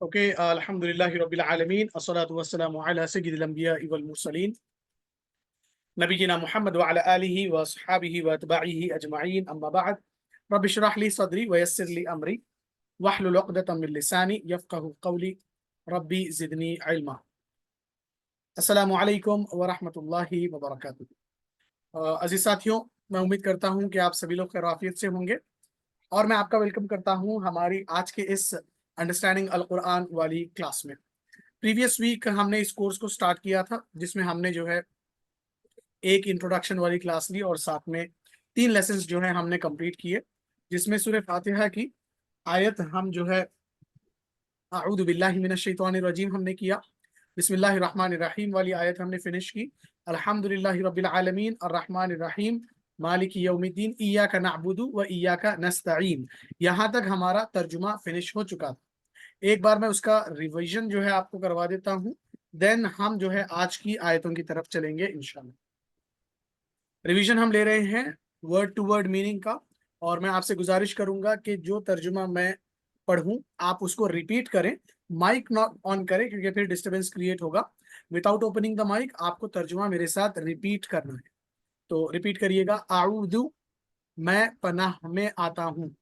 Okay الحمد لله رب العالمين الصلاة والسلام على سيد الأنبياء والمرسلين نبينا محمد وعلى آله وصحابه وأتباعه أجمعين أما بعد رب اشرح لي صدري ويسر لي أمري واحلل عقدة من لساني يفقه قولي ربي زدني علما السلام عليكم ورحمة الله وبركاته अजीज साथियों, मैं उम्मीद करता हूं कि आप सभी लोग खैरियत से होंगे और मैं आपका वेलकम करता हूं हमारी आज के इस अंडरस्टैंडिंग अल कुरान वाली क्लास में। प्रीवियस वीक हमने इस कोर्स को स्टार्ट किया था जिसमें हमने जो है एक इंट्रोडक्शन वाली क्लास ली और साथ में 3 लेसन्स जो है हमने कंप्लीट किए, जिसमें सूरह फातिहा की आयत हम जो है अऊज़ु बिल्लाहि मिनश शैतानिर रजीम हमने किया, बिस्मिल्लाहिर रहमानिर रहीम वाली आयत हमने फिनिश की, अल्हम्दुलिल्लाहि रब्बिल आलमीन अर्रहमानिर रहीम मालिकी यौमिद्दीन इय्याका नअबुदु व इय्याका नस्तईन। यहाँ तक हमारा तर्जुमा फिनिश हो चुका था। एक बार मैं उसका रिवीजन जो है आपको करवा देता हूँ, देन हम जो है आज की आयतों की तरफ चलेंगे इंशाल्लाह। रिवीजन हम ले रहे हैं वर्ड टू वर्ड मीनिंग का, और मैं आपसे गुजारिश करूंगा कि जो तर्जुमा मैं पढ़ूं आप उसको रिपीट करें, माइक नॉट ऑन करें क्योंकि फिर डिस्टरबेंस क्रिएट होगा। विदाउट ओपनिंग द माइक आपको तर्जुमा मेरे साथ रिपीट करना है, तो रिपीट करिएगा। आऊदु, मैं पनाह में आता हूँ।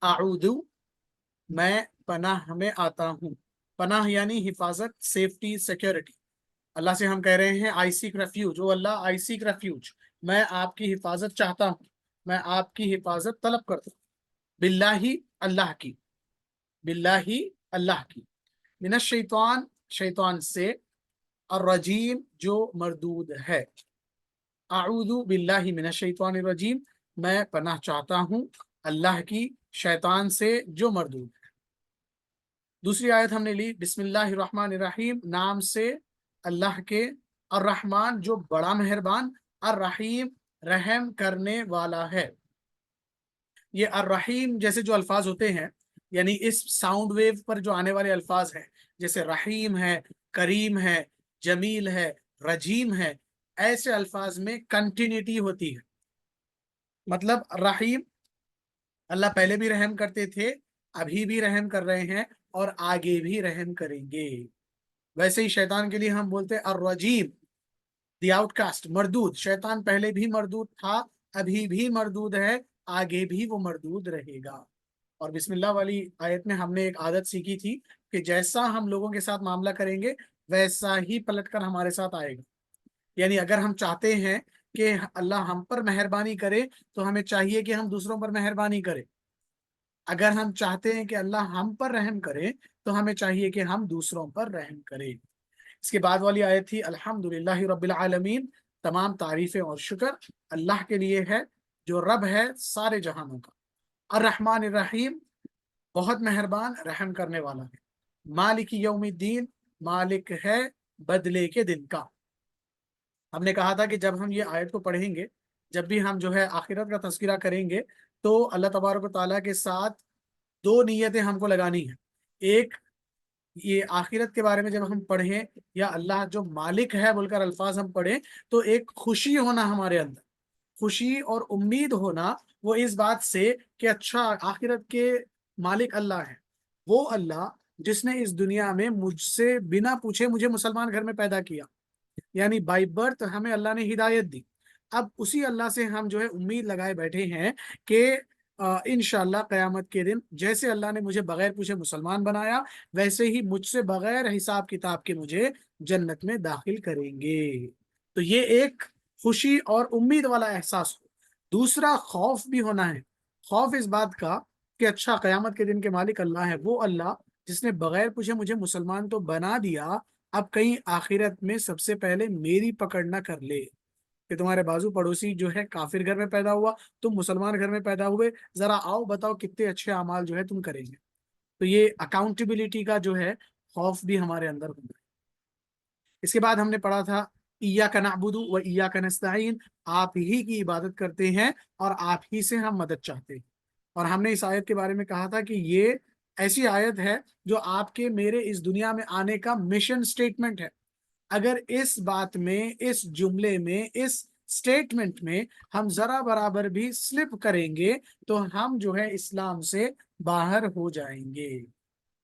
आऊदु, मैं पनाह में आता हूँ। पनाह यानी हिफाजत, सेफ्टी, सिक्योरिटी। अल्लाह से हम कह रहे हैं I seek refuge, O Allah I seek refuge, मैं आपकी हिफाजत चाहता हूँ, मैं आपकी हिफाजत तलब करता हूँ। बिल्लाही, अल्लाह की, बिल्लाही अल्लाह की, मिनश शैतान, शैतान से, और रजीम जो मरदूद है। आऊदु बिल्लाहि मिनश शैतानिर रजीम, मैं पनाह चाहता हूँ अल्लाह की शैतान से जो मरदूद है। दूसरी आयत हमने ली, बिस्मिल्लाहिर रहमानिर रहीम, नाम से अल्लाह के, और रहमान जो बड़ा मेहरबान, और रहीम रहम करने वाला है। ये और रहीम जैसे जो अल्फाज होते हैं, यानी इस साउंड वेव पर जो आने वाले अल्फाज हैं, जैसे रहीम है, करीम है, जमील है, रजीम है, ऐसे अल्फाज में कंटिन्यूटी होती है। मतलब रहीम, अल्लाह पहले भी रहम करते थे, अभी भी रहम कर रहे हैं और आगे भी रहम करेंगे। वैसे ही शैतान के लिए हम बोलते हैं अर्रजीम, द आउटकास्ट, मरदूद। शैतान पहले भी मरदूद था, अभी भी मरदूद है, आगे भी वो मरदूद रहेगा। और बिस्मिल्लाह वाली आयत में हमने एक आदत सीखी थी कि जैसा हम लोगों के साथ मामला करेंगे वैसा ही पलटकर हमारे साथ आएगा। यानी अगर हम चाहते हैं कि अल्लाह हम पर मेहरबानी करे तो हमें चाहिए कि हम दूसरों पर मेहरबानी करें। अगर हम चाहते हैं कि अल्लाह हम पर रहम करे तो हमें चाहिए कि हम दूसरों पर रहम करें। इसके बाद वाली आयत थी अल्हम्दुलिल्लाहि रब्बिल आलमीन, तमाम तारीफें और शुक्र अल्लाह के लिए है जो रब है सारे जहानों का। अर्रहमान रहीम, बहुत मेहरबान रहम करने वाला है। मालिक यौमिद्दीन, मालिक है बदले के दिन का। हमने कहा था कि जब हम ये आयत को पढ़ेंगे, जब भी हम जो है आखिरत का तज़किरा करेंगे, तो अल्लाह तबारक व तआला के साथ 2 नीयतें हमको लगानी है। एक, ये आखिरत के बारे में जब हम पढ़ें या अल्लाह जो मालिक है बोलकर अल्फाज हम पढ़ें, तो एक खुशी होना हमारे अंदर, खुशी और उम्मीद होना वो इस बात से कि अच्छा आखिरत के मालिक अल्लाह है, वो अल्लाह जिसने इस दुनिया में मुझसे बिना पूछे मुझे मुसलमान घर में पैदा किया, यानी बाई बर्थ हमें अल्लाह ने हिदायत दी। अब उसी अल्लाह से हम जो है उम्मीद लगाए बैठे हैं कि इंशाअल्लाह क़यामत के दिन जैसे अल्लाह ने मुझे बगैर पूछे मुसलमान बनाया, वैसे ही मुझसे बगैर हिसाब किताब के मुझे जन्नत में दाखिल करेंगे। तो ये एक खुशी और उम्मीद वाला एहसास हो। दूसरा, खौफ भी होना है। खौफ इस बात का कि अच्छा क़यामत के दिन के मालिक अल्लाह है, वो अल्लाह जिसने बगैर पूछे मुझे मुसलमान तो बना दिया, अब कहीं आखिरत में सबसे पहले मेरी पकड़ ना कर ले कि तुम्हारे बाजू पड़ोसी जो है काफिर घर में पैदा हुआ, तुम मुसलमान घर में पैदा हुए, जरा आओ बताओ कितने अच्छे अमाल जो है तुम करेंगे। तो ये अकाउंटेबिलिटी का जो है खौफ भी हमारे अंदर होना है। इसके बाद हमने पढ़ा था इय्याका नअबुदु व इय्याका नस्तईन, आप ही की इबादत करते हैं और आप ही से हम मदद चाहते हैं। और हमने इस आयत के बारे में कहा था कि ये ऐसी आयत है जो आपके मेरे इस दुनिया में आने का मिशन स्टेटमेंट है। अगर इस बात में, इस जुमले में, इस स्टेटमेंट में हम जरा बराबर भी स्लिप करेंगे तो हम जो है इस्लाम से बाहर हो जाएंगे।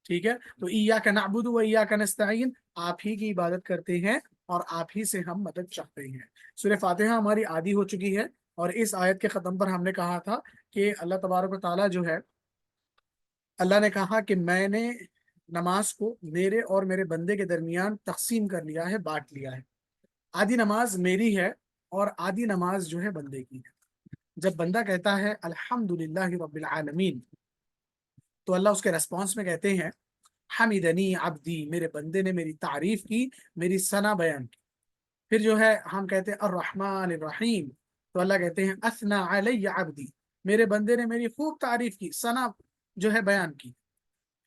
ठीक है। तो इय्याका नअबुदु व इय्याका नस्तईन, आप ही की इबादत करते हैं और आप ही से हम मदद चाहते हैं। सूरह फातिहा हमारी आधी हो चुकी है और इस आयत के खत्म पर हमने कहा था कि अल्लाह तबारक व तआला जो है, अल्लाह ने कहा कि मैंने नमाज को मेरे और मेरे बंदे के दरमियान तकसीम कर लिया है, बांट लिया है। आधी नमाज मेरी है और आधी नमाज जो है बंदे की है। जब बंदा कहता है अल्हम्दुलिल्लाहि रब्बिल आलमीन, तो अल्लाह उसके रेस्पॉन्स में कहते हैं हमिदनी अब्दी, मेरे बंदे ने मेरी तारीफ की, मेरी सना बयान की। फिर जो है हम कहते हैं अर्रहमान रहीम, तो अल्लाह कहते हैं असना अलैया अब्दी, मेरे बंदे ने मेरी खूब तारीफ की, सना जो है बयान की।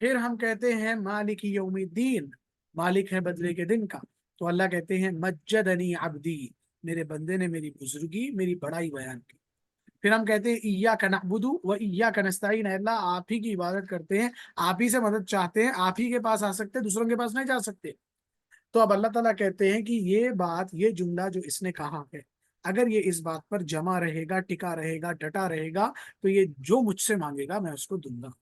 फिर हम कहते हैं मालिक यौमिद्दीन, मालिक है बदले के दिन का, तो अल्लाह कहते हैं मज्जदनी अब्दी, मेरे बंदे ने मेरी बुजुर्गी, मेरी बड़ाई बयान की। फिर हम कहते हैं इय्याका नअबुदु व इय्याका नस्तईन, अल्लाह आप ही की इबादत करते हैं, आप ही से मदद चाहते हैं, आप ही के पास आ सकते हैं, दूसरों के पास नहीं जा सकते। तो अब अल्लाह ताला कहते हैं कि ये बात, ये जुमला जो इसने कहा है, अगर ये इस बात पर जमा रहेगा, टिका रहेगा, डटा रहेगा, तो ये जो मुझसे मांगेगा मैं उसको दूंगा।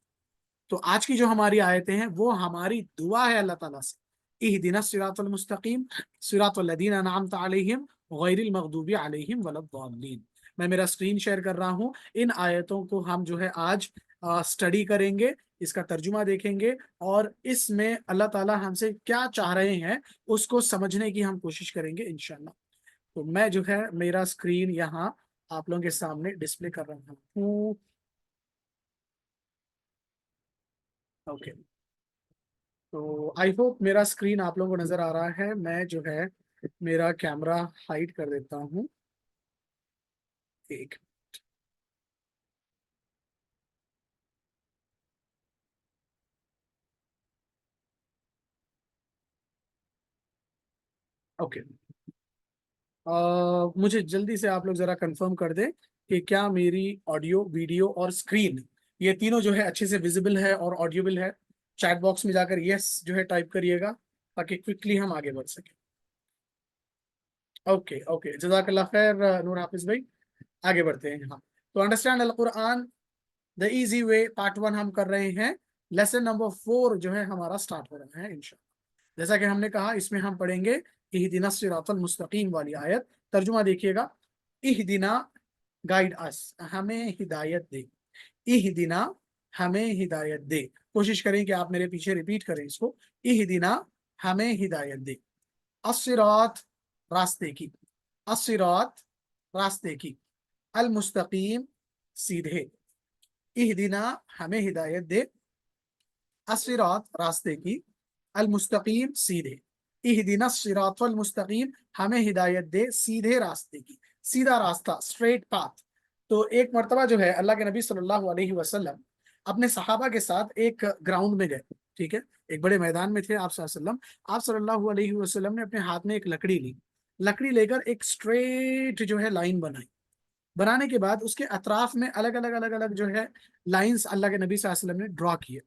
तो आज की जो हमारी आयतें हैं वो हमारी दुआ है अल्लाह ताला से, इहदिना सिरातल मुस्तकीम सिरातल लदीना अनअमत अलैहिम गैरिल मगदूबी अलैहिम वलद्दाल्लीन। मैं मेरा स्क्रीन शेयर कर रहा हूँ। इन आयतों को हम जो है आज स्टडी करेंगे, इसका तर्जुमा देखेंगे और इसमें अल्लाह ताला हमसे क्या चाह रहे हैं उसको समझने की हम कोशिश करेंगे इंशाल्लाह। तो मैं जो है मेरा स्क्रीन यहाँ आप लोगों के सामने डिस्प्ले कर रहा हूँ। ओके, तो आई होप मेरा स्क्रीन आप लोगों को नजर आ रहा है। मैं जो है मेरा कैमरा हाइड कर देता हूँ। एक, ओके। मुझे जल्दी से आप लोग जरा कंफर्म कर दें कि क्या मेरी ऑडियो, वीडियो और स्क्रीन ये तीनों जो है अच्छे से विजिबल है और ऑडियोबल है। चैट बॉक्स में जाकर यस जो है टाइप करिएगा ताकि क्विकली हम आगे बढ़ सकें। ओके ओके, जज़ाकल्लाह खैर नूर हाफिज भाई। आगे बढ़ते हैं। हाँ, तो understand al Quran the easy way part 1 हम कर रहे हैं। लेसन नंबर 4 जो है हमारा स्टार्ट हो रहा है इंशाल्लाह। जैसा कि हमने कहा, इसमें हम पढ़ेंगे इहदिना सिरातल मुस्तकीम वाली आयत। तर्जुमा देखिएगा, इहदिना गाइड अस, हमें हिदायत दे। इहदिना, हमें हिदायत दे। कोशिश करें कि आप मेरे पीछे रिपीट करें इसको, इहदिना, हमें हिदायत दे। अस्सिरात, रास्ते की, अस्सिरात, रास्ते की, अल मुस्तकीम, सीधे। इहदिना, हमें हिदायत दे, अस्सिरात, रास्ते की, अल मुस्तकीम, सीधे। इहदिना सिरातल मुस्तकीम, हमें हिदायत दे सीधे रास्ते की, सीधा रास्ता, स्ट्रेट पाथ। तो एक मर्तबा जो है अल्लाह के नबी सल्लल्लाहु अलैहि वसल्लम अपने सहाबा के साथ एक ग्राउंड में गए। ठीक है, एक बड़े मैदान में थे आप सल्लल्लाहु अलैहि वसल्लम। आप सल्लल्लाहु अलैहि वसल्लम ने अपने हाथ में एक लकड़ी ली, लकड़ी लेकर एक स्ट्रेट जो है लाइन बनाई। बनाने के बाद उसके अतराफ में अलग अलग जो है लाइंस अल्लाह के नबी सल्लल्लाहु अलैहि वसल्लम ने ड्रॉ किए।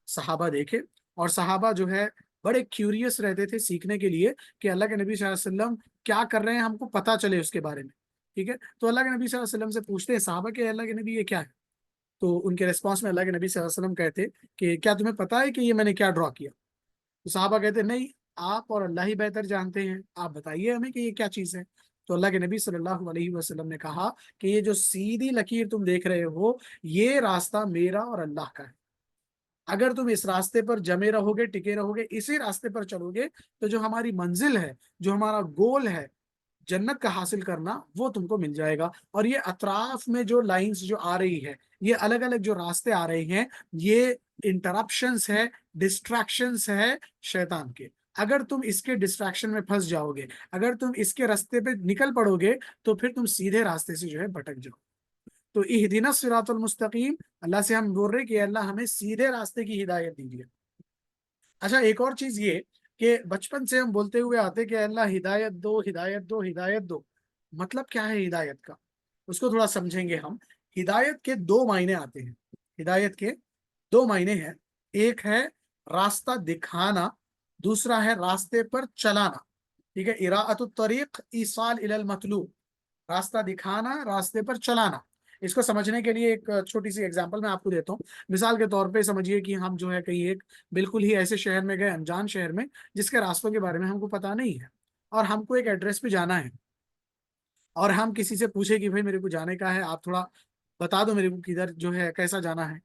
सहाबा देखे और सहाबा जो है बड़े क्यूरियस रहते थे सीखने के लिए कि अल्लाह के नबी सल्लल्लाहु अलैहि वसल्लम क्या कर रहे हैं, हमको पता चले उसके बारे में। ठीक है, तो अल्लाह के नबी सल्लल्लाहु अलैहि वसल्लम से पूछते हैं सहाबा के, अल्लाह के नबी ये क्या है? तो उनके रिस्पॉन्स में अल्लाह के नबी सल्लल्लाहु अलैहि वसल्लम कहते कि क्या तुम्हें पता है कि ये मैंने क्या ड्रॉ किया? तो साहबा कहते नहीं, आप और अल्लाह ही बेहतर जानते हैं, आप बताइए हमें कि ये क्या चीज़ है। तो अल्लाह के नबी सल्लल्लाहु अलैहि वसल्लम ने कहा कि ये जो सीधी लकीर तुम देख रहे हो, ये रास्ता मेरा और अल्लाह का है। अगर तुम इस रास्ते पर जमे रहोगे, टिके रहोगे, इसी रास्ते पर चलोगे, तो जो हमारी मंजिल है, जो हमारा गोल है, जन्नत का हासिल करना, वो तुमको मिल जाएगा। और ये अतराफ में जो लाइंस जो आ रही है, ये अलग अलग जो रास्ते आ रहे हैं, ये इंटरप्शंस है, डिस्ट्रैक्शंस है शैतान के। अगर तुम इसके डिस्ट्रैक्शन में फंस जाओगे, अगर तुम इसके रास्ते पे निकल पड़ोगे, तो फिर तुम सीधे रास्ते से जो है भटक जाओ। तो इहदिना सिरातुल मुस्तकीम, अल्लाह से हम बोल रहे कि अल्लाह हमें सीधे रास्ते की हिदायत दीजिए। अच्छा, एक और चीज ये कि बचपन से हम बोलते हुए आते कि अल्लाह हिदायत दो, हिदायत दो, हिदायत दो। मतलब क्या है हिदायत का, उसको थोड़ा समझेंगे हम। हिदायत के दो मायने आते हैं, हिदायत के दो मायने हैं। एक है रास्ता दिखाना, दूसरा है रास्ते पर चलाना। ठीक है, इराअतुत तरीक ईसाल इलल मतलूब, रास्ता दिखाना, रास्ते पर चलाना। اس کو سمجھنے کے لیے ایک چھوٹی سی اگزامپل میں آپ کو دیتا ہوں. مثال کے طور پہ سمجھیے کہ ہم جو ہے کہیں ایک بالکل ہی ایسے شہر میں گئے, انجان شہر میں, جس کے راستوں کے بارے میں ہم کو پتا نہیں ہے, اور ہم کو ایک ایڈریس پہ جانا ہے, اور ہم کسی سے پوچھے کہ بھائی میرے کو جانے کا ہے, آپ تھوڑا بتا دو میرے کو کدھر جو ہے کیسا جانا ہے.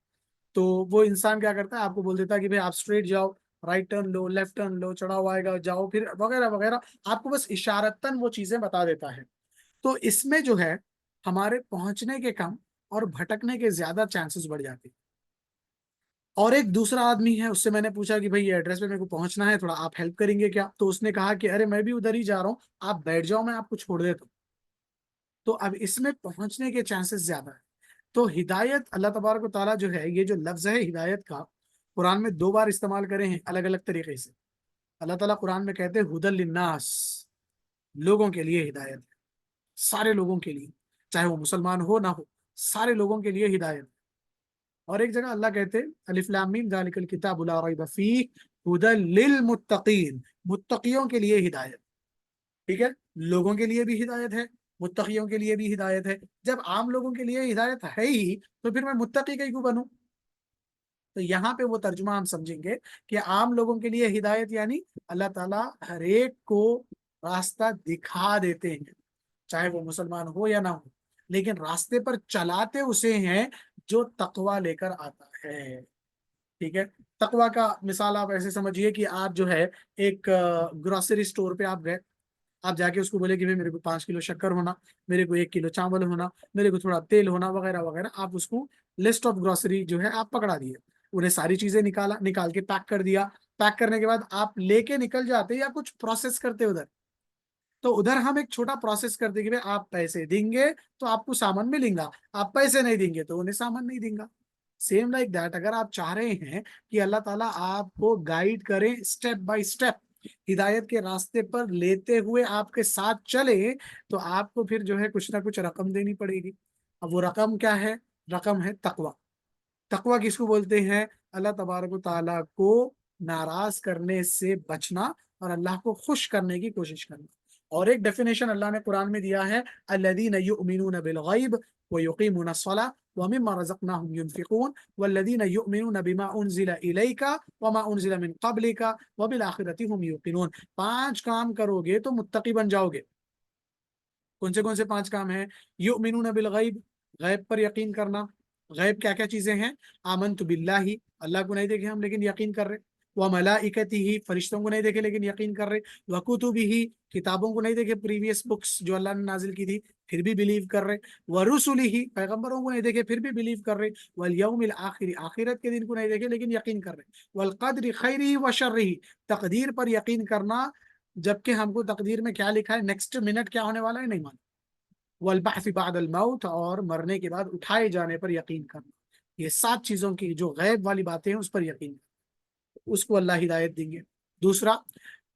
تو وہ انسان کیا کرتا ہے, آپ کو بول دیتا ہے کہ بھائی آپ اسٹریٹ جاؤ, رائٹ ٹرن لو, لیفٹ ٹرن لو, چڑھاؤ آئے گا جاؤ, پھر وغیرہ وغیرہ, آپ کو بس اشارتاً وہ چیزیں بتا دیتا ہے. تو اس میں جو ہے ہمارے پہنچنے کے کم اور بھٹکنے کے زیادہ چانسز بڑھ جاتے ہیں. اور ایک دوسرا آدمی ہے, اس سے میں نے پوچھا کہ بھائی یہ ایڈریس پہ میرے کو پہنچنا ہے, تھوڑا آپ ہیلپ کریں گے کیا؟ تو اس نے کہا کہ ارے میں بھی ادھر ہی جا رہا ہوں, آپ بیٹھ جاؤ, میں آپ کو چھوڑ دیتا ہوں. تو اب اس میں پہنچنے کے چانسز زیادہ ہیں. تو ہدایت اللہ تبارک و تعالیٰ جو ہے, یہ جو لفظ ہے ہدایت کا, قرآن میں 2 بار استعمال کرے ہیں الگ الگ طریقے سے. اللہ تعالیٰ قرآن میں کہتے ہیں ہدی للناس, لوگوں کے لیے ہدایت ہے, سارے لوگوں کے لیے, چاہے وہ مسلمان ہو نہ ہو, سارے لوگوں کے لیے ہدایت. اور ایک جگہ اللہ کہتے الف لام میم ذالک الکتاب لا ریب فیہ ھدی للمتقین, متقیوں کے لیے ہدایت. ٹھیک ہے, لوگوں کے لیے بھی ہدایت ہے, متقیوں کے لیے بھی ہدایت ہے. جب عام لوگوں کے لیے ہدایت ہے ہی, تو پھر میں متقی کیوں بنوں؟ تو یہاں پہ وہ ترجمہ ہم سمجھیں گے کہ عام لوگوں کے لیے ہدایت یعنی اللہ تعالیٰ ہر ایک کو راستہ دکھا دیتے ہیں, چاہے وہ مسلمان ہو یا نہ ہو, لیکن راستے پر چلاتے اسے ہیں جو تقوی لے کر آتا ہے. ٹھیک ہے, تقوی کا مثال آپ ایسے سمجھیے کہ آپ جو ہے ایک گروسری اسٹور پہ آپ گئے, آپ جا کے اس کو بولے کہ میرے کو 5 کلو شکر ہونا, میرے کو 1 کلو چاول ہونا, میرے کو تھوڑا تیل ہونا, وغیرہ وغیرہ. آپ اس کو لسٹ آف گروسری جو ہے آپ پکڑا دیے, انہیں ساری چیزیں نکال کے پیک کر دیا. پیک کرنے کے بعد آپ لے کے نکل جاتے یا کچھ پروسیس کرتے ادھر, تو ادھر ہم ایک چھوٹا پروسیس کرتے کہ آپ پیسے دیں گے تو آپ کو سامان ملیں گا, آپ پیسے نہیں دیں گے تو انہیں سامان نہیں دیں گا. سیم لائک دیٹ, اگر آپ چاہ رہے ہیں کہ اللہ تعالیٰ آپ کو گائیڈ کریں اسٹیپ بائی اسٹیپ, ہدایت کے راستے پر لیتے ہوئے آپ کے ساتھ چلے, تو آپ کو پھر جو ہے کچھ نہ کچھ رقم دینی پڑے گی. اب وہ رقم کیا ہے؟ رقم ہے تقوی. تقوی کس کو بولتے ہیں؟ اللہ تبارک و تعالیٰ کو ناراض کرنے سے بچنا اور اللہ کو خوش کرنے کی کوشش کرنا. اور ایک ڈیفینیشن اللہ نے قرآن میں دیا ہے, الذین یؤمنون بالغیب ویقیمون الصلاۃ ومما رزقناهم ينفقون والذین یؤمنون بما انزل الیک وما انزل من قبلک وبالآخرۃ هم یوقنون. 5 کام کرو گے تو متقی بن جاؤ گے. کون سے 5 کام ہیں؟ یؤمنون بالغیب, غیب پر یقین کرنا. غیب کیا کیا چیزیں ہیں؟ آمنت باللہ, اللہ کو نہیں دیکھے ہم لیکن یقین کر رہے. وملائکتہ, فرشتوں کو نہیں دیکھے لیکن یقین کر رہے. وکتبہ, کتابوں کو نہیں دیکھے, پریویس بکس جو اللہ نے نازل کی تھی پھر بھی بلیو کر رہے. ورسلہ, پیغمبروں کو نہیں دیکھے پھر بھی بلیو کر رہے. والیوم الآخر, آخرت کے دن کو نہیں دیکھے لیکن یقین کر رہے. والقدر خیرہ وشرہ, تقدیر پر یقین کرنا, جبکہ ہم کو تقدیر میں کیا لکھا ہے, نیکسٹ منٹ کیا ہونے والا ہے نہیں مانا. والبعث بعد الموت, اور مرنے کے بعد اٹھائے جانے پر یقین کرنا. یہ 7 چیزوں کی جو غیب والی باتیں ہیں اس پر یقین کرنا, اس کو اللہ ہدایت دیں گے. دوسرا,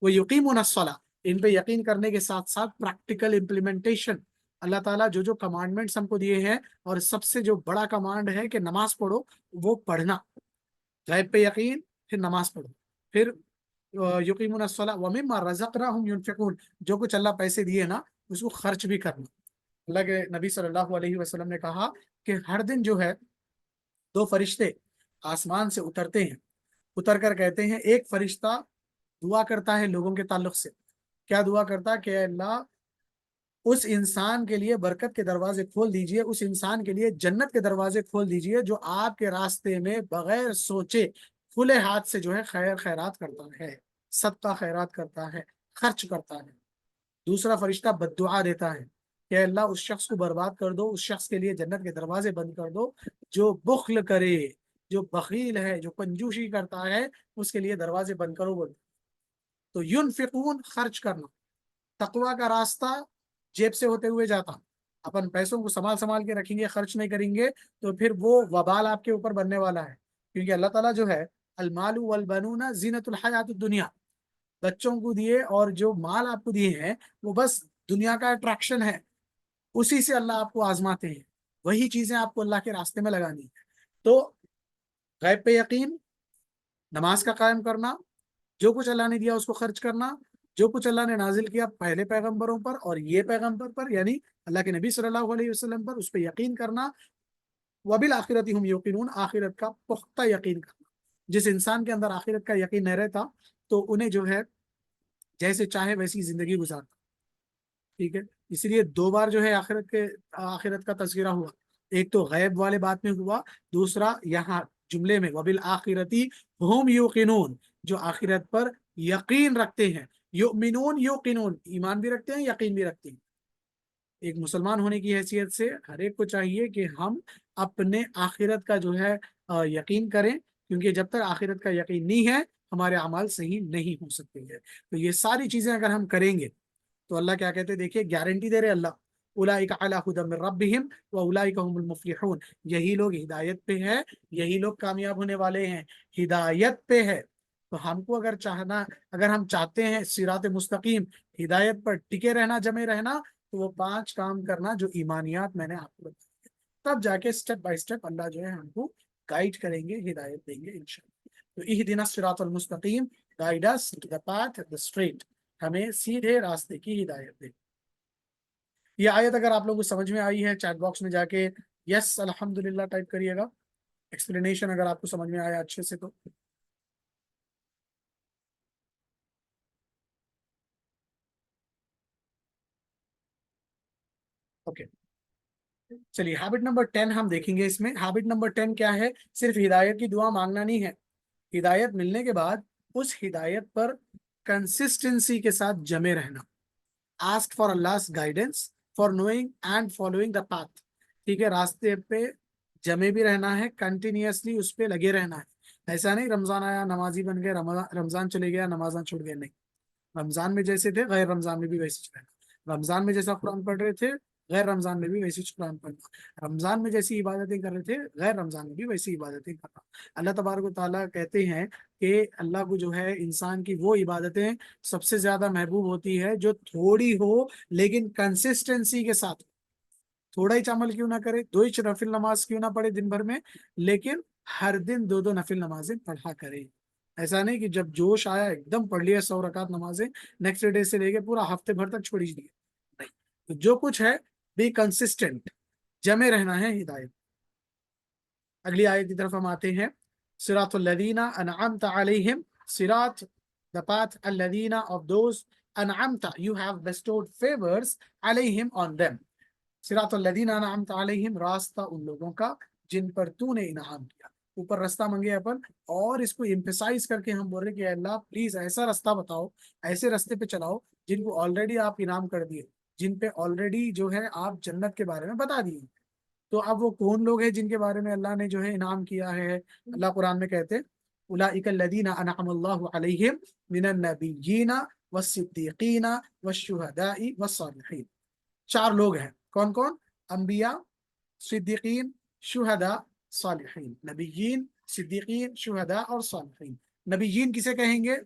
وہ یقیمون الصلاۃ, ان پہ یقین کرنے کے ساتھ ساتھ پریکٹیکل امپلیمنٹیشن. اللہ تعالیٰ جو کمانڈمنٹس ہم کو دیے ہیں, اور سب سے جو بڑا کمانڈ ہے کہ نماز پڑھو, وہ پڑھنا. غیب پہ یقین, پھر نماز پڑھو, پھر یقیمون الصلاۃ ومما رزقناہم ینفقون, جو کچھ اللہ پیسے دیے نا اس کو خرچ بھی کرنا. اللہ کے نبی صلی اللہ علیہ وسلم نے کہا کہ ہر دن جو ہے 2 فرشتے آسمان سے اترتے ہیں, اتر کر کہتے ہیں, ایک فرشتہ دعا کرتا ہے لوگوں کے تعلق سے. کیا دعا کرتا؟ کہ اللہ اس انسان کے لیے برکت کے دروازے کھول دیجئے, اس انسان کے لیے جنت کے دروازے کھول دیجئے جو آپ کے راستے میں بغیر سوچے کھلے ہاتھ سے جو ہے خیرات کرتا ہے, صدقہ خیرات کرتا ہے, خرچ کرتا ہے. دوسرا فرشتہ بد دعا دیتا ہے کہ اللہ اس شخص کو برباد کر دو, اس شخص کے لیے جنت کے دروازے بند کر دو, جو بخل کرے, جو بخیل ہے, جو کنجوسی کرتا ہے, اس کے لیے دروازے بند کرو بول. تو ینفقون, خرچ کرنا. تقوی کا راستہ جیب سے ہوتے ہوئے جاتا, اپن پیسوں کو سنبھال کے رکھیں گے, خرچ نہیں کریں گے تو پھر وہ وبال آپ کے اوپر بننے والا ہے. کیونکہ اللہ تعالیٰ جو ہے المال والبنون زینت الحیات الدنیا, بچوں کو دیے اور جو مال آپ کو دیے ہیں وہ بس دنیا کا اٹریکشن ہے, اسی سے اللہ آپ کو آزماتے ہیں, وہی چیزیں آپ کو اللہ کے راستے میں لگانی ہے. تو غیب پہ یقین, نماز کا قائم کرنا, جو کچھ اللہ نے دیا اس کو خرچ کرنا, जो कुछ अल्लाह ने नाजिल किया पहले पैगंबरों पर और ये पैगंबर पर, यानी अल्लाह के नबी सल्लल्लाहु अलैहि वसल्लम पर, उस पर यकीन करना। वबिल आखिरती हम युकिनून, आखिरत का पुख्ता यकीन करना। जिस इंसान के अंदर आखिरत का यकीन नहीं रहता तो उन्हें जो है जैसे चाहे वैसी जिंदगी गुजारता। ठीक है, इसलिए दो बार जो है आखिरत का तस्करा हुआ। एक तो गैब वाले बात में हुआ, दूसरा यहाँ जुमले में वबिल आखिरती हुम युकिनून, जो आखिरत पर यकीन रखते हैं। युमिनून युकिनून, ईमान भी रखते हैं, यकीन भी रखते हैं। एक मुसलमान होने की हैसियत से हर एक को चाहिए कि हम अपने आखिरत का जो है यकीन करें, क्योंकि जब तक आखिरत का यकीन नहीं है हमारे अमाल सही नहीं हो सकते हैं। तो ये सारी चीजें अगर हम करेंगे तो अल्लाह क्या कहते हैं, देखिए गारंटी दे रहे अल्लाह, उलाइका अला हुदम मिन रब्बिहिम व उलाइका हुमुल मुफलिहून, यही लोग हिदायत पे है, यही लोग कामयाब होने वाले हैं, हिदायत पे है। तो हमको अगर हम चाहते हैं सिरात मुस्तकीम, हिदायत पर टिके रहना, जमे रहना, तो वो 5 काम करना जो ईमानियात मैंने आपको बताया, तब जाके स्टेप बाय स्टेप अल्लाह जो है हमको गाइड करेंगे, हिदायत देंगे इंशाअल्लाह। तो इहदिना सिरातल मुस्तकीम, guide us to the path the straight, हमें सीधे रास्ते की हिदायत दे। ये आयत अगर आप लोगों को समझ में आई है, चैट बॉक्स में जाके यस अल्हम्दुलिल्लाह टाइप करिएगा। एक्सप्लेनेशन अगर आपको समझ में आया अच्छे से तो। ओके, चलिए हैबिट नंबर 10 हम देखेंगे। इसमें हैबिट नंबर 10 क्या है, सिर्फ हिदायत की दुआ मांगना नहीं है, हिदायत मिलने के बाद उस हिदायत पर कंसिस्टेंसी के साथ जमे रहना। Ask for Allah's guidance for knowing and following the path. ठीक है, रास्ते पे जमे भी रहना है, कंटिन्यूअसली उस पे लगे रहना है। ऐसा नहीं रमजान आया नमाजी बन गए, रमजान चले गया नमाजा छूट गए, नहीं। रमजान में जैसे थे गैर रमजान में भी वैसे रहना, रमजान में जैसा कुरान पढ़ रहे थे गैर रमजान में भी वैसे कुरान पढ़ना, रमजान में जैसी इबादतें कर रहे थे गैर रमजान में भी वैसी इबादतें करना। अल्लाह तबारक व तआला कहते हैं कि अल्लाह को जो है इंसान की वो इबादतें सबसे ज्यादा महबूब होती है जो थोड़ी हो लेकिन कंसिस्टेंसी के साथ। थोड़ा ही अमल क्यों ना करे, दो ही नफिल नमाज क्यों ना पढ़े दिन भर में, लेकिन हर दिन दो दो नफिल नमाजें पढ़ा करे। ऐसा नहीं कि जब जोश आया एकदम पढ़ लिया 100 रकात नमाजें, नेक्स्ट डे से लेके पूरा हफ्ते भर तक छोड़ ही दिए, नहीं। तो जो कुछ है बी कंसिस्टेंट, जमे रहना है हिदायत। अगली आयत की तरफ हम आते हैं। सिरातुल लदीना अनअमता अलैहिम, सिरात द पाथ अल्लदीना ऑफ दोज अनअमता यू हैव बेस्टोड फेवर्स अलैहिम ऑन देम। सिरातुल लदीना अनअमता अलैहिम, रास्ता उन लोगों का जिन पर तूने इनाम किया। ऊपर रास्ता मांगे अपन, और इसको एम्फेसाइज करके हम बोल रहे कि अल्लाह प्लीज ऐसा रास्ता बताओ, ऐसे रास्ते पे चलाओ जिनको ऑलरेडी आप इनाम कर दिए, जिन पे ऑलरेडी जो है आप जन्नत के बारे में बता दिए। तो अब वो कौन लोग हैं जिनके बारे में अल्लाह ने जो है इनाम किया है? अल्लाह कुरान में कहते हैं उलाइका लदीना अनअमल्लाहु अलैहिम मिनन नबिय्यीना वस्सिद्दीकीना वश्शुहदाई वस्सालिहीन। 4 लोग हैं, कौन कौन? अंबिया, सिद्दीकीन, शुहदा, सालिहीन। नबिय्यीन, सिद्दीकीन, शुहदा और सालिहीन। नबिय्यीन किसे कहेंगे?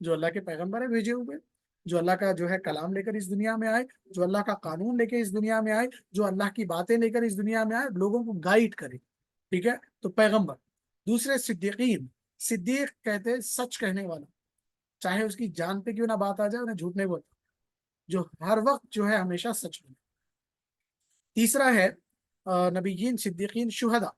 जो अल्लाह के पैगंबर है भेजे हुए, जो अल्लाह का जो है कलाम लेकर इस दुनिया में आए, जो अल्लाह का कानून लेकर इस दुनिया में आए, जो अल्लाह की बातें लेकर इस दुनिया में आए, लोगों को गाइड करे। ठीक है, तो पैगंबर। दूसरे सिद्दीकीन, सिद्दीक कहते हैं सच कहने वाला, चाहे उसकी जान पे क्यों ना बात आ जाए उन्हें झूठ नहीं बोलता, जो हर वक्त जो है हमेशा सच बोले। तीसरा है नबीयीन, सिद्दीकीन, शुहदा।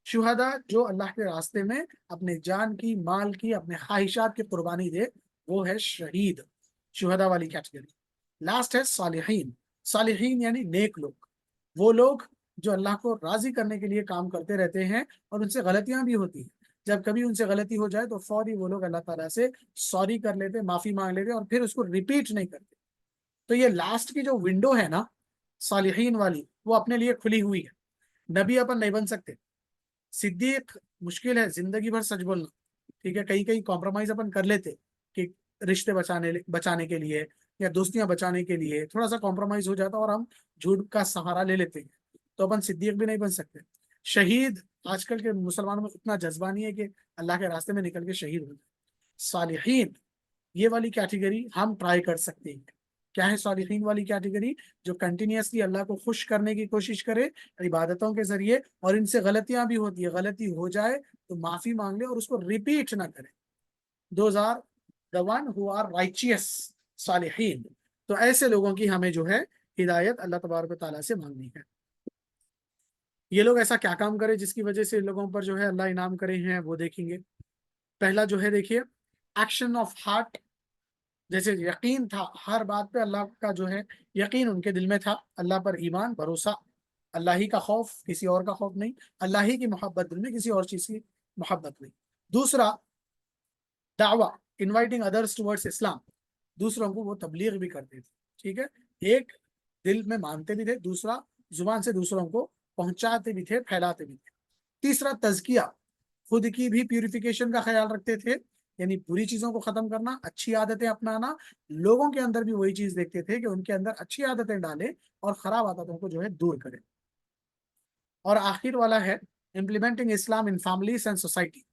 शुहदा जो अल्लाह के रास्ते में अपने जान की, माल की, अपने ख्वाहिशात की कुर्बानी दे, वो है शहीद, शुहदा वाली कैटेगरी। लास्ट है सालिहीन। सालिहीन यानी नेक लोग, वो लोग जो अल्लाह को राजी करने के लिए काम करते रहते हैं और उनसे गलतियां भी होती हैं। जब कभी उनसे गलती हो जाए तो फौरी वो लोग अल्लाह ताला से सॉरी कर लेते, माफी मांग लेते और फिर उसको रिपीट नहीं करते। तो ये लास्ट की जो विंडो है ना सालिहीन वाली, वो अपने लिए खुली हुई है। नबी अपन नहीं बन सकते, सिद्दीक मुश्किल है जिंदगी भर सच बोलना। ठीक है, कहीं कहीं कॉम्प्रोमाइज अपन कर लेते कि रिश्ते बचाने के लिए या दोस्तियां बचाने के लिए थोड़ा सा कॉम्प्रोमाइज हो जाता और हम झूठ का सहारा ले लेते हैं, तो अपन सिद्दीक भी नहीं बन सकते। शहीद, आजकल के मुसलमानों में इतना जज्बा नहीं है कि अल्लाह के रास्ते में निकल के शहीद हो जाए। सालिहीन, ये वाली कैटेगरी हम ट्राई कर सकते हैं। क्या है सालिहीन वाली कैटेगरी? जो कंटिन्यूअसली अल्लाह को खुश करने की कोशिश करे इबादतों के जरिए, और इनसे गलतियां भी होती है, गलती हो जाए तो माफी मांग ले और उसको रिपीट ना करे। Those are the one who are righteous सालिहीन। तो ऐसे लोगों की हमें जो है हिदायत अल्लाह तबारक व तआला से मांगनी है। ये लोग ऐसा क्या काम करे जिसकी वजह से इन लोगों पर जो है अल्लाह इनाम करे हैं, वो देखेंगे। पहला जो है देखिए, एक्शन ऑफ हार्ट। जैसे यकीन था हर बात पे अल्लाह का जो है यकीन उनके दिल में था, अल्लाह पर ईमान भरोसा, अल्लाह ही का खौफ, किसी और का खौफ नहीं, अल्लाह ही की मोहब्बत दिल में, किसी और चीज की मोहब्बत नहीं। दूसरा, दावा, इनवाइटिंग अदर्स टुवर्ड्स इस्लाम, दूसरों को वो तबलीग भी करते थे। ठीक है, एक दिल में मानते भी थे, दूसरा जुबान से दूसरों को पहुंचाते भी थे, फैलाते भी थे। तीसरा, तजकिया, खुद की भी प्यूरिफिकेशन का ख्याल रखते थे, यानी बुरी चीजों को खत्म करना, अच्छी आदतें अपनाना, लोगों के अंदर भी वही चीज देखते थे कि उनके अंदर अच्छी आदतें डालें और खराब आदतों को जो है दूर करें। और आखिर वाला है implementing Islam in families and society.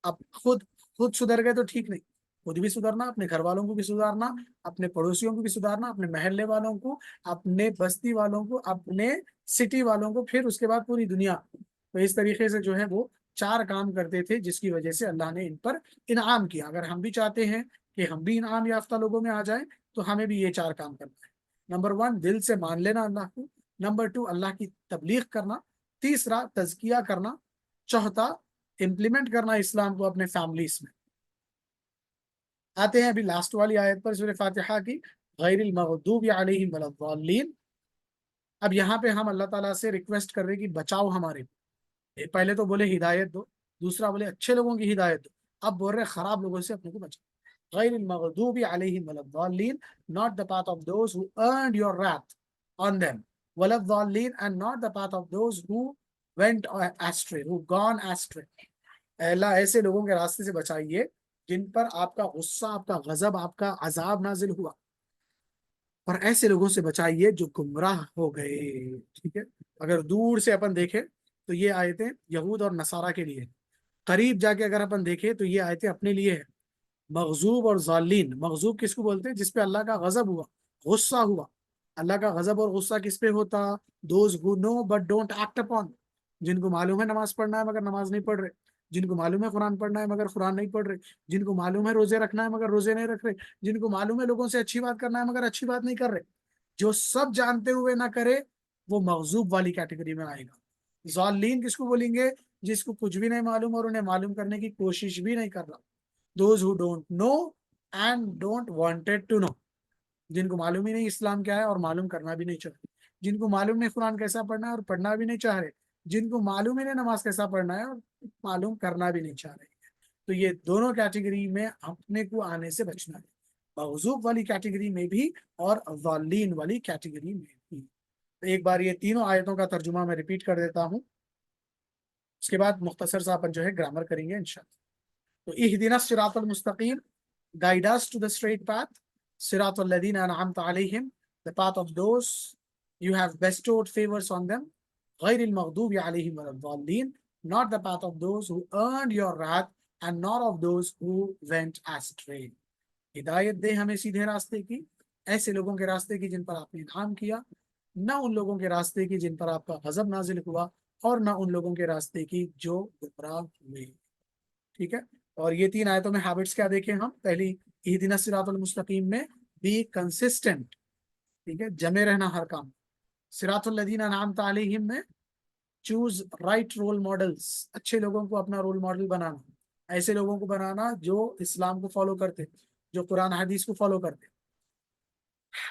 अब खुद सुधर गए तो ठीक नहीं, खुद भी सुधरना, अपने घर वालों को भी सुधारना, अपने पड़ोसियों को भी सुधारना, अपने मोहल्ले वालों को, अपने बस्ती वालों को, अपने सिटी वालों को, फिर उसके बाद पूरी दुनिया। तो इस तरीके से जो है वो चार काम करते थे जिसकी वजह से अल्लाह ने इन पर इनाम किया। अगर हम भी चाहते हैं कि हम भी इनाम याफ्ता लोगों में आ जाएं तो हमें भी ये चार काम करना है। नंबर वन, दिल से मान लेना अल्लाह को। नंबर टू, अल्लाह की तबलीग करना। तीसरा, तजकिया करना। चौथा, इम्प्लीमेंट करना इस्लाम को अपने फैमिलीज में। आते हैं अभी लास्ट वाली आयत पर, सूरह फातिहा की, गैरिल मगदूबि अलैहिम वलद्दाल्लीन। अब यहाँ पे हम अल्लाह ताला से रिक्वेस्ट कर रहे हैं कि बचाओ हमारे। पहले तो बोले हिदायत दो, दूसरा बोले अच्छे लोगों की हिदायत दो, अब बोल रहे खराब लोगों से अपने को बचाओ। गैरिल मगदूबि अलैहिम वलद्दाल्लीन, not the path of those who earned your wrath on them, वलद्दाल्लीन, and not the path of those who went astray, who gone astray। अल्लाह ऐसे लोगों के रास्ते से बचाइए जिन पर आपका गुस्सा, आपका गजब, आपका अजाब नाजिल हुआ, और ऐसे लोगों से बचाइए जो गुमराह हो गए। ठीक है, अगर दूर से अपन देखें तो ये आयतें यहूद और नसारा के लिए, करीब जाके अगर अपन देखें तो ये आयतें अपने लिए है। मगजूब और जालिन, मगजूब किसको बोलते हैं? जिसपे अल्लाह का गजब हुआ, गुस्सा हुआ। अल्लाह का गजब और गुस्सा किस पे होता? Those who know but don't act upon, जिनको मालूम है नमाज पढ़ना है मगर नमाज नहीं पढ़ रहे, जिनको मालूम है कुरान पढ़ना है मगर कुरान नहीं पढ़ रहे, जिनको मालूम है रोजे रखना है मगर रोजे नहीं रख रहे, जिनको मालूम है लोगों से अच्छी बात करना है मगर अच्छी बात नहीं कर रहे, जो सब जानते हुए ना करे, वो मगजूब वाली कैटेगरी में आएगा। जालिन किसको बोलेंगे? जिसको कुछ भी नहीं मालूम और उन्हें मालूम करने की कोशिश भी नहीं कर रहा। Those who don't know and don't wanted to know, जिनको मालूम ही नहीं इस्लाम क्या है और मालूम करना भी नहीं चाहते, जिनको मालूम नहीं कुरान कैसा पढ़ना है और पढ़ना भी नहीं चाह रहे, जिनको मालूम ही नहीं नमाज कैसा पढ़ना है और मालूम करना भी नहीं चाह रहे। तो ये दोनों कैटेगरी में अपने को आने से बचना है, मगजूब वाली कैटेगरी में भी और वालीन वाली कैटेगरी में भी। तो एक बार ये तीनों आयतों का तर्जुमा मैं रिपीट कर देता हूँ, उसके बाद मुख्तसर सा अपन जो है ग्रामर करेंगे इंशाल्लाह। तो इहदिना सिरातल मुस्तकीम, guide us to the straight path, सिरातल लदीना अनअमता अलैहिम, the path of those you have bestowed favors on them, गैरिल मगदूबि अलैहिम वलद्दाल्लीन, not the path of those who earned your wrath and not of those who went astray। हिदायत दे हमें सीधे रास्ते की, ऐसे लोगों के रास्ते की जिन पर आपने इनाम किया, न उन लोगों के रास्ते की जिन पर आपका गजब नाजिल हुआ, और न उन लोगों के रास्ते की जो गुमराह हुए। ठीक है, और ये तीन आयतों में हैबिट्स क्या देखें हम? पहली, इहदिना सिरातुल मुस्तकीम में बी कंसिस्टेंट, ठीक है, जमे रहना हर काम। सिरातुल लदीना अनअमता अलैहिम में चूज राइट रोल मॉडल्स, अच्छे लोगों को अपना रोल मॉडल बनाना, ऐसे लोगों को बनाना जो इस्लाम को फॉलो करते, जो कुरान हदीस को फॉलो करते।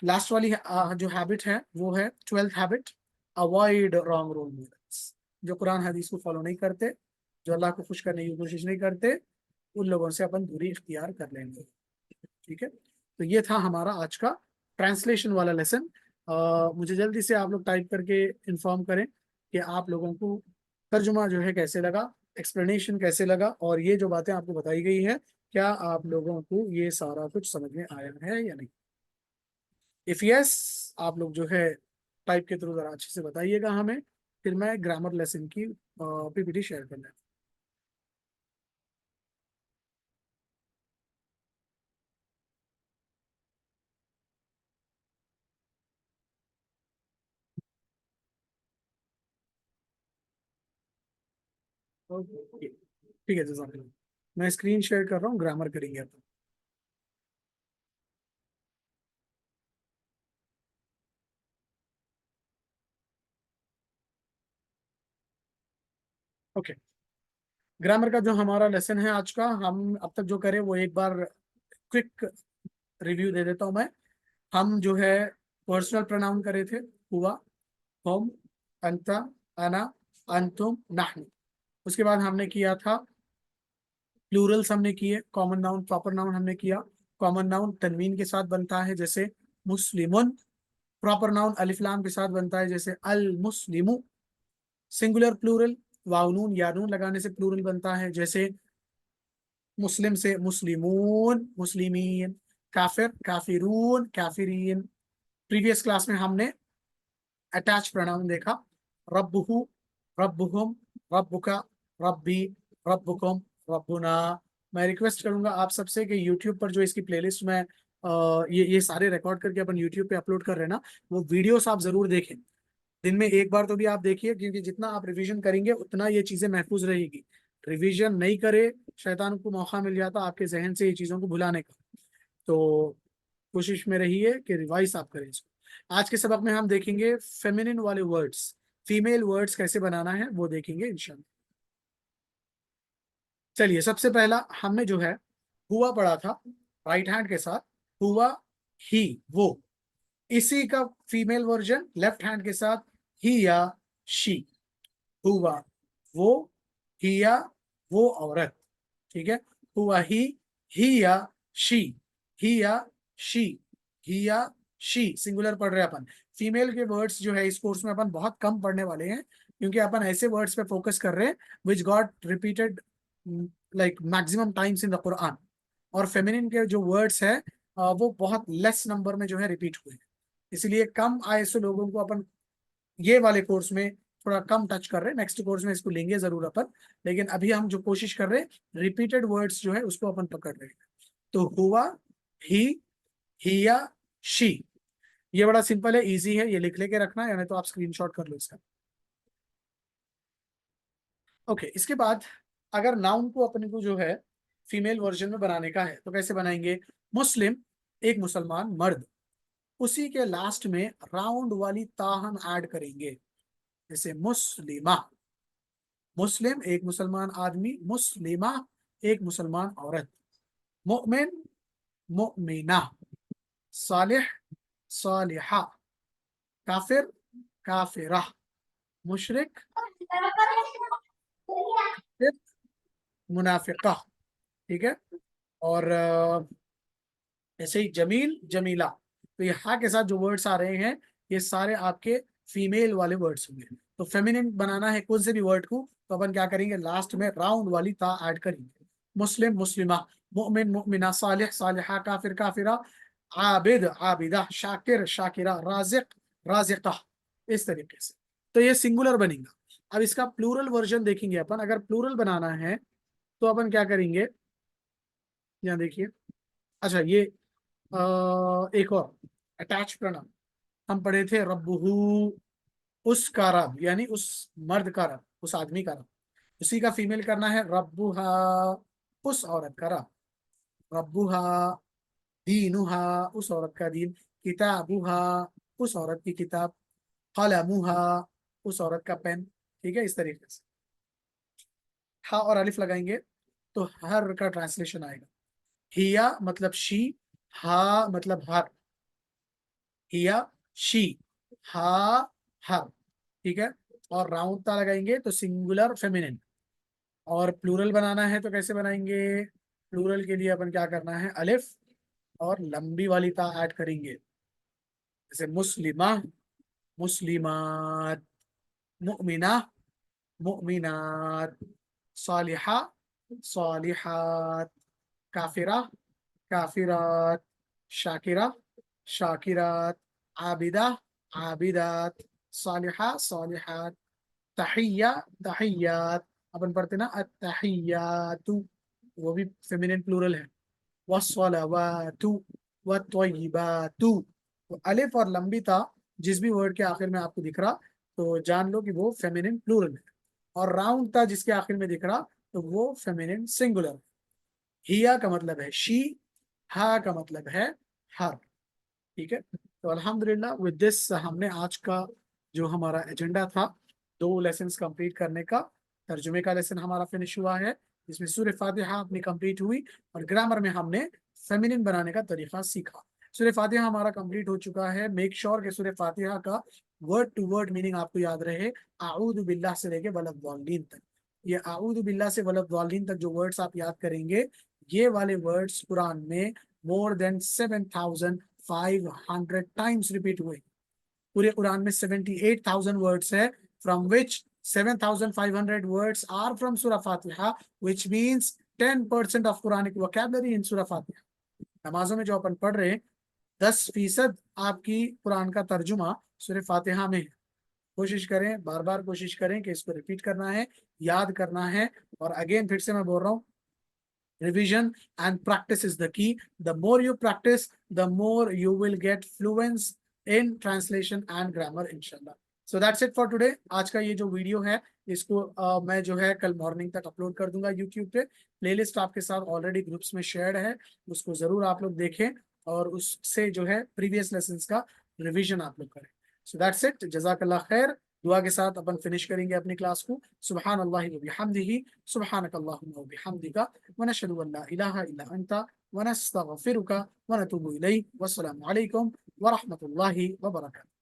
लास्ट वाली जो हैबिट है वो है twelfth habit, avoid wrong role models, जो कुरान हदीस को फॉलो नहीं करते, जो अल्लाह को खुश करने की कोशिश नहीं करते, उन लोगों से अपन दूरी इख्तियार कर लेंगे। ठीक है, तो ये था हमारा आज का ट्रांसलेशन वाला लेसन। मुझे जल्दी से आप लोग टाइप करके इन्फॉर्म करें कि आप लोगों को तर्जुमा जो है कैसे लगा, एक्सप्लेनेशन कैसे लगा, और ये जो बातें आपको बताई गई है, क्या आप लोगों को ये सारा कुछ समझ में आया है या नहीं? इफ यस, आप लोग जो है टाइप के थ्रू जरा अच्छे से बताइएगा हमें, फिर मैं ग्रामर लेसन की पीपीटी शेयर कर लेता हूँ। ओके, ठीक है जजाक। मैं स्क्रीन शेयर कर रहा हूँ, ग्रामर करेंगे अपन। ओके, ग्रामर का जो हमारा लेसन है आज का, हम अब तक जो करें वो एक बार क्विक रिव्यू दे देता हूं मैं। हम जो है पर्सनल प्रोनाउन करे थे, हुआ, हम, अंता, अना, अंतुम, नहनु। उसके बाद हमने किया था प्लूरल्स, हमने किए। कॉमन नाउन, प्रॉपर नाउन हमने किया। कॉमन नाउन तनवीन के साथ बनता है जैसे मुस्लिमुन। प्रॉपर नाउन अलिफ लाम के साथ बनता है जैसे अल मुस्लिमु। सिंगुलर प्लूरल वाव नून या नून लगाने से प्लूरल बनता है जैसे मुस्लिम से मुस्लिमून, मुस्लिमीन। काफिर, काफिरून, काफिरीन। प्रीवियस क्लास में हमने अटैच प्रोनाउन देखा, रब्बुहु, रब्बुहुम, रब्बुका, रब्बी, रब्बुकुम, रब्बुना। मैं रिक्वेस्ट करूंगा आप सबसे कि यूट्यूब पर जो इसकी प्लेलिस्ट में ये सारे रिकॉर्ड करके अपन यूट्यूब पे अपलोड कर रहे हैं ना, वो वीडियोस आप जरूर देखें। दिन में एक बार तो भी आप देखिए, क्योंकि जितना आप रिवीजन करेंगे उतना ये चीजें महफूज रहेगी। रिवीजन नहीं करे, शैतान को मौका मिल जाता आपके जहन से ये चीजों को भुलाने का। तो कोशिश में रहिए कि रिवाइज आप करें इसको। आज के सबक में हम देखेंगे फेमिनिन वाले वर्ड्स, फीमेल वर्ड्स कैसे बनाना है वो देखेंगे इंशाल्लाह। चलिए, सबसे पहला हमने जो है हुआ पढ़ा था राइट हैंड के साथ, हुआ, ही, वो। इसी का फीमेल वर्जन लेफ्ट हैंड के साथ, ही या शी। हुआ वो, ही या वो औरत। ठीक है, हुआ ही या शी, ही या शी, ही या शी, सिंगुलर पढ़ रहे हैं अपन। फीमेल के वर्ड्स जो है इस कोर्स में अपन बहुत कम पढ़ने वाले हैं, क्योंकि अपन ऐसे वर्ड्स पे फोकस कर रहे हैं which got repeated like maximum times in the Quran. और फेमिनिन के जो वर्ड्स है वो बहुत लेस नंबर में जो है रिपीट हुए हैं, इसलिए कम आए सो लोगों को अपन ये वाले कोर्स में थोड़ा कम टच कर रहे हैं। नेक्स्ट कोर्स में इसको लेंगे जरूर अपन, लेकिन अभी हम जो कोशिश कर रहे हैं रिपीटेड वर्ड्स जो है उसको अपन पकड़ रहे हैं। तो हुआ, ही, हिया, शी। ये बड़ा सिंपल है, इजी है, ये लिख लेके रखना, यानी तो आप स्क्रीनशॉट कर लो इसका। ओके, इसके बाद अगर नाउन को अपने को जो है फीमेल वर्जन में बनाने का है तो कैसे बनाएंगे। मुस्लिम, एक मुसलमान मर्द, उसी के लास्ट में राउंड वाली ता हम ऐड करेंगे जैसे मुस्लिमा। मुस्लिम एक मुसलमान आदमी, मुस्लिमा एक मुसलमान औरत। मुमिन, मुमिना। सालिह, सालिहा। काफिर, काफिरा। मुशरिक, फिर मुनाफिका। ठीक है, और ऐसे ही जमील, जमीला। तो ये हा के साथ जो वर्ड्स आ रहे हैं ये सारे आपके फीमेल वाले वर्ड्स होंगे। तो फेमिनिन बनाना है कौन से भी वर्ड को, तो अपन क्या करेंगे, लास्ट में राउंड वाली ता ऐड करेंगे। मुस्लिम, मुस्लिमा। मुमिन, मुमिना। सालिह, सालिहा। काफिर, काफिरा। आबिद, आबिदा। शाकिर, शाकिरा। राजिक, राजिका। इस तरीके से तो ये सिंगुलर बनेगा। अब इसका प्लूरल वर्जन देखेंगे अपन। अगर प्लूरल बनाना है तो अपन क्या करेंगे, यहाँ देखिए। अच्छा, ये एक और अटैच प्रोनाउन हम पढ़े थे, रब्बुहू, उसका रब, यानी उस मर्द का रब, उस आदमी का रब। उसी का फीमेल करना है रब्बुहा, उस औरत का रब। रब्बुहा, दीनुहा, उस औरत का दीन। किताबुहा, उस औरत की किताब। कलमुहा, उस औरत का पेन। ठीक है, इस तरीके से हा और अलिफ लगाएंगे तो हर का ट्रांसलेशन आएगा। हिया मतलब शी, हा मतलब हर। हिया, शी, हा, हर। ठीक है, और राउंड ता लगाएंगे तो सिंगुलर फेमिनिन। और प्लूरल बनाना है तो कैसे बनाएंगे, प्लूरल के लिए अपन क्या करना है, अलिफ और लंबी वाली ता ऐड करेंगे जैसे मुस्लिमा, मुस्लिमात। मुमिना, मुमिनात। सालिहा, सालिहात। काफिरा, काफिरात। शाकिरा, शाकिरात। आबिदा, आबिदात। सालिहा, सालिहात। तहिया, तहियात। अपन पढ़ते ना अतहियातु, वो भी फेमिनिन प्लूरल है। वस्सलावातु, वत्तय्यिबातु। तो अलिफ और लंबी ता जिस भी वर्ड के आखिर में आपको दिख रहा तो जान लो कि वो फेमिनिन प्लूरल है। और राउंड था जिसके आखिर में दिख रहा तो वो फेमिनिन सिंगुलर है। हिया का मतलब है शी, हा का मतलब है हर। ठीक है, तो अल्हम्दुलिल्लाह विद दिस हमने आज का जो हमारा एजेंडा था 2 लेसन्स कंप्लीट करने का, ترجمے کا لیسن ہمارا فنش ہوا ہے، جس میں سورہ فاتحہ اپنی کمپلیٹ ہوئی اور گرامر میں ہم نے فیمینن بنانے کا طریقہ سیکھا۔ سورہ فاتحہ ہمارا کمپلیٹ ہو چکا ہے۔ میک شور کہ سورہ فاتحہ کا ورڈ ٹو ورڈ میننگ آپ کو یاد رہے، اعوذ باللہ سے لے کے ولضالین تک۔ یہ اعوذ باللہ سے ولضالین تک جو ورڈز آپ یاد کریں گے، یہ والے ورڈز قرآن میں more than 7,500 times ریپیٹ ہوئے۔ پورے قرآن میں 78,000 words ہے، from which 7,500 words are from Surah Fatiha, which means 10% of Quranic vocabulary in Surah Fatiha۔ نمازوں میں جو اپن پڑھ رہے ہیں 10% آپ کی قرآن کا ترجمہ سورہ فاتحہ میں ہے۔ کوشش کریں، بار بار کوشش کریں کہ اس کو ریپیٹ کرنا ہے، یاد کرنا ہے، اور اگین پھر سے میں بول رہا ہوں، revision and practice is the key. The more you practice, the more you will get fluence in translation and grammar inshallah. So that's it for today. آج کا یہ جو ویڈیو ہے اس کو میں جو ہے کل مارننگ تک اپلوڈ کر دوں گا یوٹیوب پہ۔ پلے لسٹ آپ کے ساتھ آلریڈی گروپس میں شیئرڈ ہے، اس کو ضرور آپ لوگ دیکھیں اور اس سے جو ہے پریویس لیسنس کا ریویژن آپ لوگ کریں۔ So that's it. جزاک اللہ خیر۔ دعا کے ساتھ اپن فنش کریں گے اپنی کلاس کو۔ سبحان اللہ و بحمدہ، سبحانک اللہم و بحمدک، ونشہد ان لا الہ الا انت، ونستغفرک ونتوب الیک۔ والسلام علیکم ورحمۃ اللہ وبرکاتہ۔